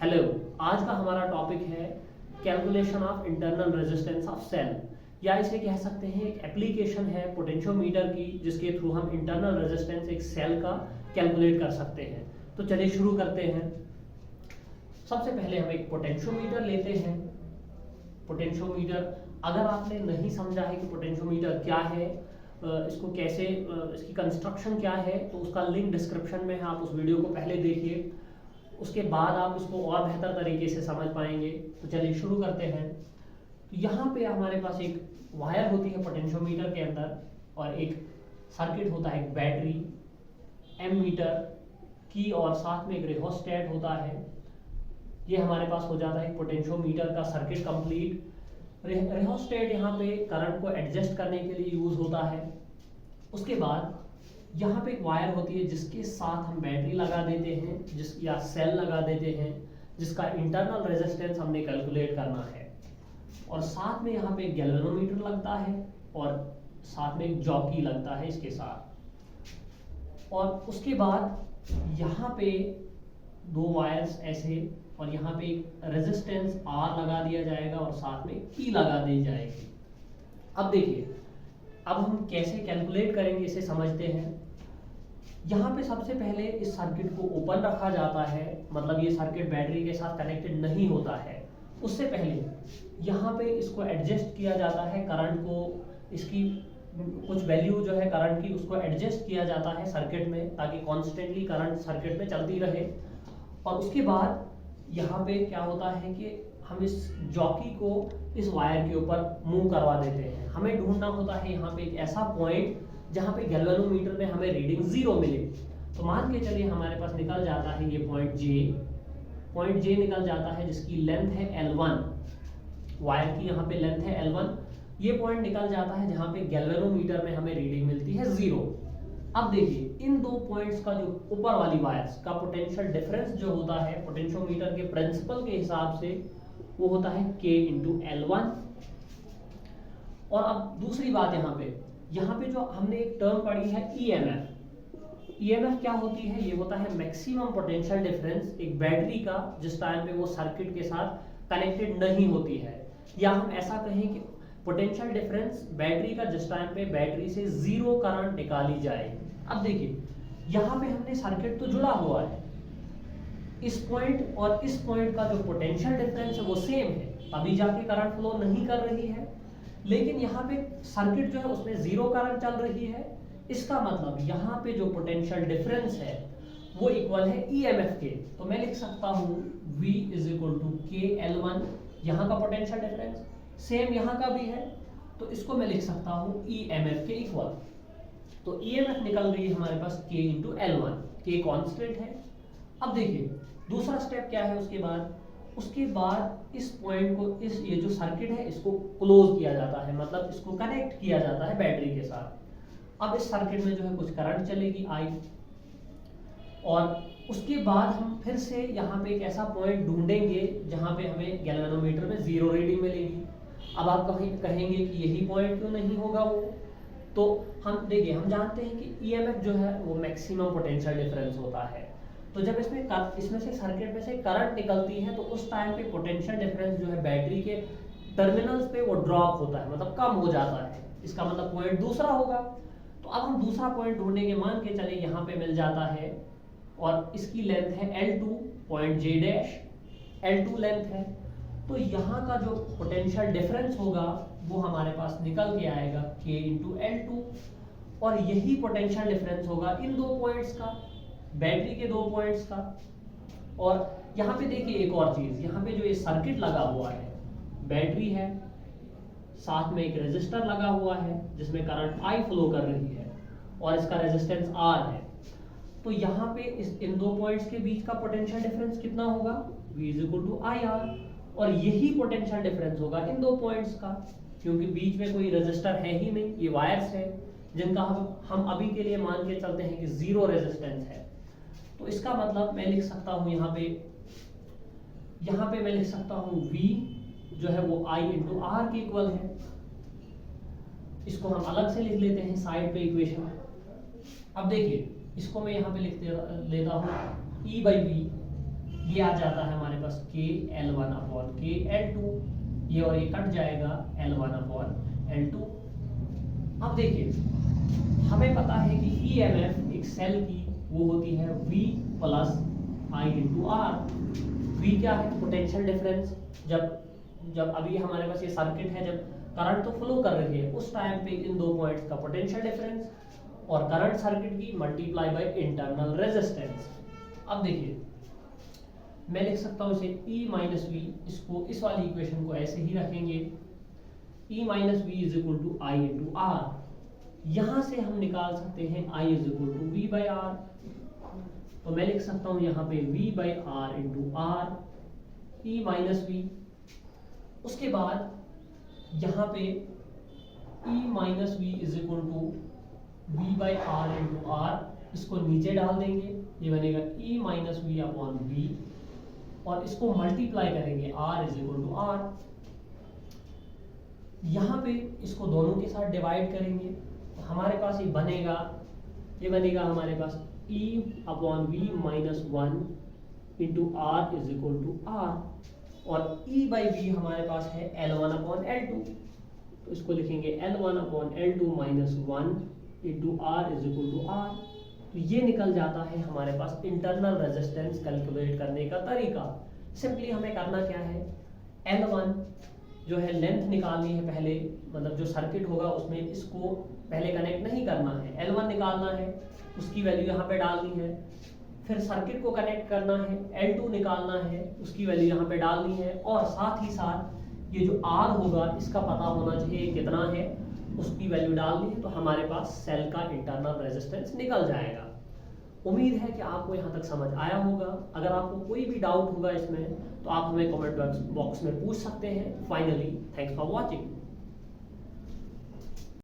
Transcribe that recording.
Hello, आज का हमारा टॉपिक है calculation of internal resistance of cell, या इसे कह सकते हैं एक एप्लीकेशन है पोटेंशियोमीटर की जिसके थ्रू हम इंटरनल रेजिस्टेंस एक सेल का कैलकुलेट कर सकते हैं। तो चलिए शुरू करते हैं। सबसे पहले हम एक पोटेंशियोमीटर लेते हैं। पोटेंशियोमीटर, अगर आपने नहीं समझा है कि पोटेंशियोमीटर क्या है, इसको कैसे, इसकी कंस्ट्रक्शन क्या है, तो उसका लिंक डिस्क्रिप्शन में है, आप उस वीडियो को पहले देखिए, उसके बाद आप इसको और बेहतर तरीके से समझ पाएंगे। तो चलिए शुरू करते हैं। तो यहाँ पे हमारे पास एक वायर होती है पोटेंशियोमीटर के अंदर, और एक सर्किट होता है, एक बैटरी, एमीटर की, और साथ में एक रिहोस्टेट होता है। ये हमारे पास हो जाता है पोटेंशियोमीटर का सर्किट कंप्लीट। रिहोस्टेट यहाँ पे करंट को एडजस्ट करने के लिए यूज होता है। उसके बाद यहाँ पे एक वायर होती है जिसके साथ हम बैटरी लगा देते हैं, या सेल लगा देते हैं, जिसका इंटरनल रेजिस्टेंस हमने कैलकुलेट करना है। और साथ में यहाँ पे एक गैल्वेनोमीटर लगता है, और साथ में एक जॉकी लगता है इसके साथ। और उसके बाद यहाँ पे दो वायर्स ऐसे, और यहाँ पे एक रेजिस्टेंस R लगा दिया जाएगा, और साथ में की लगा दी जाएगी। अब देखिए, अब हम कैसे कैलकुलेट करेंगे इसे समझते हैं। यहाँ पे सबसे पहले इस सर्किट को ओपन रखा जाता है, मतलब ये सर्किट बैटरी के साथ कनेक्टेड नहीं होता है। उससे पहले यहाँ पे इसको एडजस्ट किया जाता है, करंट को, इसकी कुछ वैल्यू जो है करंट की, उसको एडजस्ट किया जाता है सर्किट में, ताकि कॉन्स्टेंटली करंट सर्किट में चलती रहे। और उसके बाद यहाँ पे क्या होता है कि हम इस जॉकी को इस वायर के ऊपर मूव करवा देते हैं। हमें ढूंढना होता है यहाँ पे एक ऐसा पॉइंट जहाँ पे गैल्वेनोमीटर में हमें रीडिंग 0 मिले। तो मान के चलिए हमारे पास निकल जाता है ये पॉइंट J निकल जाता है, जिसकी लेंथ है L1, वायर की यहाँ पे लेंथ है L1। ये पॉइंट निकल जाता है जहाँ पे गैल्वेनोमीटर में हमें रीडिंग मिलती है 0। अब देखिए, इन दो पॉइंट्स का जो ऊपर वाली वायर्स का पोटेंशियल डिफरेंस जो होता है पोटेंशियोमीटर के प्रिंसिपल के हिसाब से, वो होता है K इंटू L1। और अब दूसरी बात, यहाँ पे जो हमने एक टर्म पढ़ी है EMF क्या होती है? ये होता है मैक्सिमम पोटेंशियल डिफरेंस एक बैटरी का, जिस टाइम पे वो सर्किट के साथ कनेक्टेड नहीं होती है। या हम ऐसा कहें कि पोटेंशियल डिफरेंस बैटरी का जिस टाइम पे बैटरी से 0 करंट निकाली जाए। अब देखिए, यहाँ पे हमने सर्किट तो जुड़ा हुआ है, इस पॉइंट और इस पॉइंट का जो पोटेंशियल डिफरेंस है वो सेम है, अभी जाके करंट फ्लो नहीं कर रही है। लेकिन यहाँ पे सर्किट जो है उसमें 0 करंट चल रही है। इसका मतलब यहाँ पे जो पोटेंशियल डिफरेंस है वो इक्वल है EMF के। तो मैं लिख सकता हूँ V is equal to KL1, यहाँ का पोटेंशियल डिफरेंस सेम यहाँ का भी है, तो इसको मैं लिख सकता हूँ EMF के इक्वल। तो EMF निकल गई हमारे पास K into L1, K constant है। अब देखिए दूसरा स्टेप क्या है उसके बाद इस पॉइंट को, ये जो सर्किट है इसको क्लोज किया जाता है, मतलब इसको कनेक्ट किया जाता है बैटरी के साथ। अब इस सर्किट में जो है कुछ करंट चलेगी I, और उसके बाद हम फिर से यहाँ पे एक ऐसा पॉइंट ढूंढेंगे जहाँ पे हमें गैल्वेनोमीटर में 0 रीडिंग मिलेगी। अब आप कहेंगे कि यही पॉइंट क्यों नहीं होगा वो, तो हम देखिए, हम जानते हैं कि EMF जो है वो मैक्सिमम पोटेंशियल डिफरेंस होता है। तो जब इसमें से सर्किट में से करंट निकलती है, तो उस टाइम पे पोटेंशियल डिफरेंस जो है बैटरी के टर्मिनल्स पे वो ड्रॉप होता है, मतलब कम हो जाता है। इसका मतलब पॉइंट दूसरा होगा। तो अब हम दूसरा पॉइंट ढूंढेंगे, मान के चले यहाँ पे मिल जाता है, और इसकी लेंथ है L2, point J dash L2 length है। तो यहाँ का जो पोटेंशियल डिफरेंस होगा वो हमारे पास निकल के आएगा K इंटू L2, और यही पोटेंशियल डिफरेंस होगा इन दो पॉइंट्स का, बैटरी के दो पॉइंट्स का। और यहाँ पे देखिए एक और चीज, यहाँ पे जो ये सर्किट लगा हुआ है, बैटरी है, साथ में एक रेजिस्टर लगा हुआ है जिसमें करंट I फ्लो कर रही है, और इसका रेजिस्टेंस R है। तो यहाँ पे इन दो पॉइंट्स के बीच का पोटेंशियल डिफरेंस कितना होगा? V is equal to IR। और यही पोटेंशियल डिफरेंस होगा इन दो पॉइंट्स का, क्योंकि बीच में कोई रेजिस्टर है ही नहीं, ये वायर्स है जिनका हम अभी के लिए मान के चलते हैं कि 0 रेजिस्टेंस है। तो इसका मतलब मैं लिख सकता हूँ यहाँ पे मैं लिख सकता हूँ V जो है वो I इंटू R के इक्वल है। इसको हम अलग से लिख लेते हैं साइड पे इक्वेशन। अब देखिए, इसको मैं यहाँ पे लिख लेता हूँ E बाई V ये आ जाता है हमारे पास के L1 अपॉन के L2, ये और ये कट जाएगा L1 अपॉन L2। अब देखिए हमें पता है कि EMF एक सेल की वो होती है V plus I into R. V क्या है? Potential difference. जब अभी हमारे पास ये सर्किट है, जब करंट तो फ्लो कर रही है उस टाइम पे इन दो पॉइंट्स का पोटेंशियल डिफरेंस और करंट सर्किट की मल्टीप्लाई बाय इंटरनल रेजिस्टेंस। अब देखिए मैं लिख सकता हूँ इसे E माइनस वी, इसको इस वाली इक्वेशन को ऐसे ही रखेंगे, E minus V is equal to I into R. यहां से हम निकाल सकते हैं I is equal to V by R, तो मैं लिख सकता हूं यहाँ पे V by R into R, E minus V. उसके बाद यहाँ पे E minus V is equal to V by R into R, इसको नीचे डाल देंगे, ये बनेगा E minus V upon V, और इसको मल्टीप्लाई करेंगे R is equal to R. यहाँ पे इसको दोनों के साथ डिवाइड करेंगे तो हमारे पास ये बनेगा हमारे पास E upon V minus one into R is equal to R, और E बाई वी हमारे पास है L1 अपॉन L2, तो इसको लिखेंगे L1 upon L2 minus one into R is equal to R. तो ये निकल जाता है हमारे पास इंटरनल रेजिस्टेंस कैलकुलेट करने का तरीका। सिंपली हमें करना क्या है, L1 जो है लेंथ निकालनी है पहले, मतलब जो सर्किट होगा उसमें इसको पहले कनेक्ट नहीं करना है, L1 निकालना है, उसकी वैल्यू यहाँ पे डालनी है। फिर सर्किट को कनेक्ट करना है, L2 निकालना है, उसकी वैल्यू यहाँ पे डालनी है, और साथ ही साथ ये जो R होगा इसका पता होना चाहिए कितना है, उसकी वैल्यू डालनी है, तो हमारे पास सेल का इंटरनल रेजिस्टेंस निकल जाएगा। उम्मीद है कि आपको यहाँ तक समझ आया होगा। अगर आपको कोई भी डाउट होगा इसमें तो आप हमें कमेंट बॉक्स में पूछ सकते हैं। Finally thanks for watching.